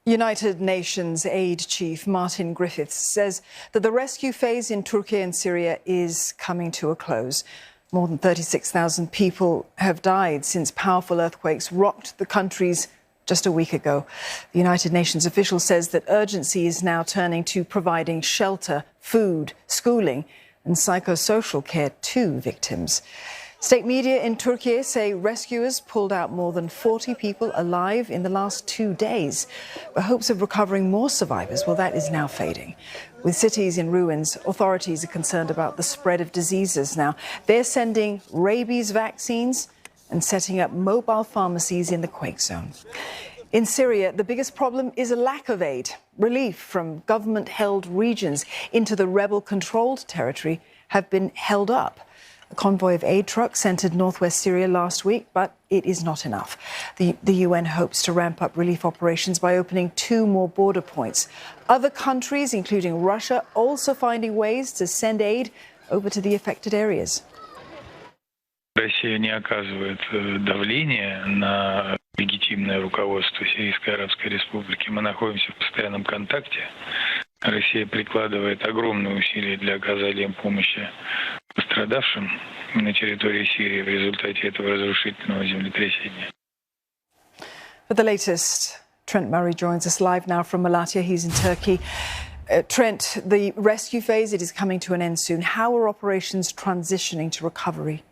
United Nations aid chief Martin Griffiths says that the rescue phase in Turkiye and Syria is coming to a close. More than 36,000 people have died since powerful earthquakes rocked the countries just a week ago. The United Nations official says that urgency is now turning to providing shelter, food, schooling and psychosocial care to victims. State media in Turkey say rescuers pulled out more than 40 people alive in the last 2 days. But hopes of recovering more survivors, well, that is now fading. With cities in ruins, authorities are concerned about the spread of diseases now. They're sending rabies vaccines and setting up mobile pharmacies in the quake zone. In Syria, the biggest problem is a lack of aid. Relief from government-held regions into the rebel-controlled territory have been held up. A convoy of aid trucks entered northwest Syria last week, but it is not enough. The UN hopes to ramp up relief operations by opening 2 more border points. Other countries, including Russia, also finding ways to send aid over to the affected areas. Россия не оказывает давления на легитимное руководство Сирийской Арабской Республики. Мы находимся в постоянном контакте. Россия прикладывает огромные усилия для оказания помощи пострадавшим на территории Сирии в результате этого разрушительного землетрясения. For the latest, Trent Murray joins us live now from Malatya. He's in Turkey. Trent, the rescue phase, it is coming to an end soon. How are operations transitioning to recovery?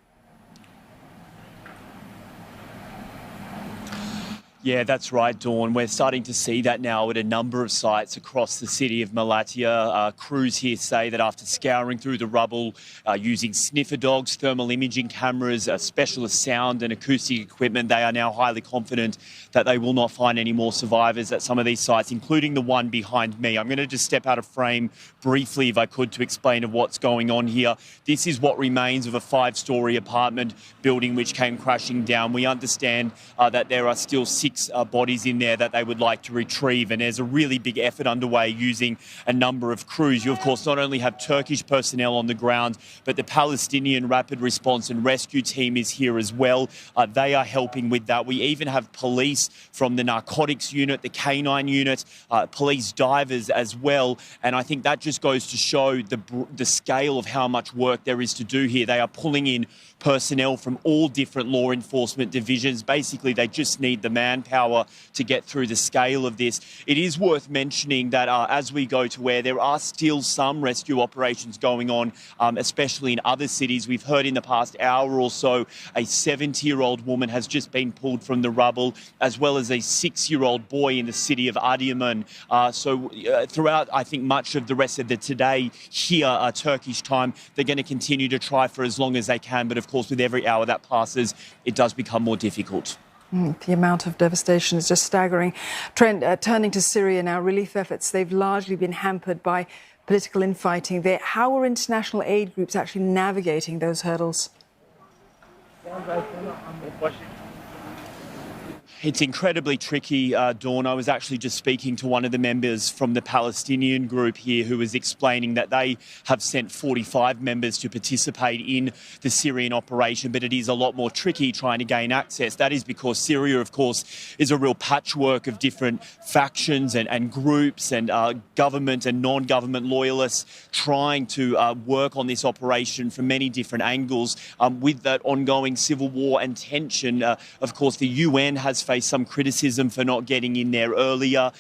Yeah, that's right, Dawn. We're starting to see that now at a number of sites across the city of Malatya. Crews here say that after scouring through the rubble, using sniffer dogs, thermal imaging cameras, specialist sound and acoustic equipment, they are now highly confident that they will not find any more survivors at some of these sites, including the one behind me. I'm going to just step out of frame briefly, if I could, to explain of what's going on here. This is what remains of a 5-storey apartment building which came crashing down. We understand that there are still 6 bodies in there that they would like to retrieve, and there's a really big effort underway using a number of crews. You, of course, not only have Turkish personnel on the ground, but the Palestinian Rapid Response and Rescue Team is here as well. They are helping with that. We even have police from the narcotics unit, the canine unit, police divers as well, and I think that just goes to show the scale of how much work there is to do here. They are pulling in personnel from all different law enforcement divisions. Basically, they just need the manpower to get through the scale of this. It is worth mentioning that as we go to where there are still some rescue operations going on, especially in other cities. We've heard in the past hour or so a 70-year-old woman has just been pulled from the rubble, as well as a 6-year-old boy in the city of Adıyaman. Throughout, I think, much of the rest of the today here, Turkish time, they're going to continue to try for as long as they can. But of course, with every hour that passes, it does become more difficult. The amount of devastation is just staggering. Trent, turning to Syria now, relief efforts, they've largely been hampered by political infighting there. How are international aid groups actually navigating those hurdles? It's incredibly tricky, Dawn. I was actually just speaking to one of the members from the Palestinian group here who was explaining that they have sent 45 members to participate in the Syrian operation, but it is a lot more tricky trying to gain access. That is because Syria, of course, is a real patchwork of different factions and groups and government and non-government loyalists trying to work on this operation from many different angles. With that ongoing civil war and tension, of course, the UN has faced some criticism for not getting in there earlier.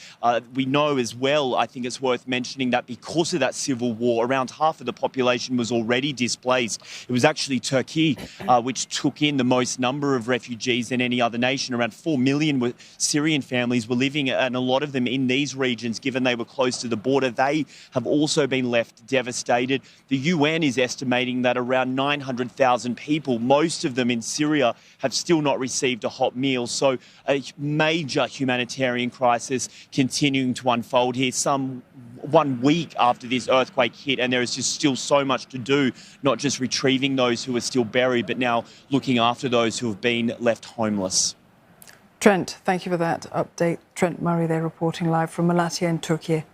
We know as well, I think it's worth mentioning, that because of that civil war, around half of the population was already displaced. It was actually Turkey which took in the most number of refugees than any other nation. Around 4 million Syrian families were living, and a lot of them in these regions, given they were close to the border. They have also been left devastated. The UN is estimating that around 900,000 people, most of them in Syria, have still not received a hot meal. So a major humanitarian crisis continuing to unfold here, some 1 week after this earthquake hit, and there is just still so much to do, not just retrieving those who are still buried, but now looking after those who have been left homeless. Trent, thank you for that update. Trent Murray there reporting live from Malatya in Turkey.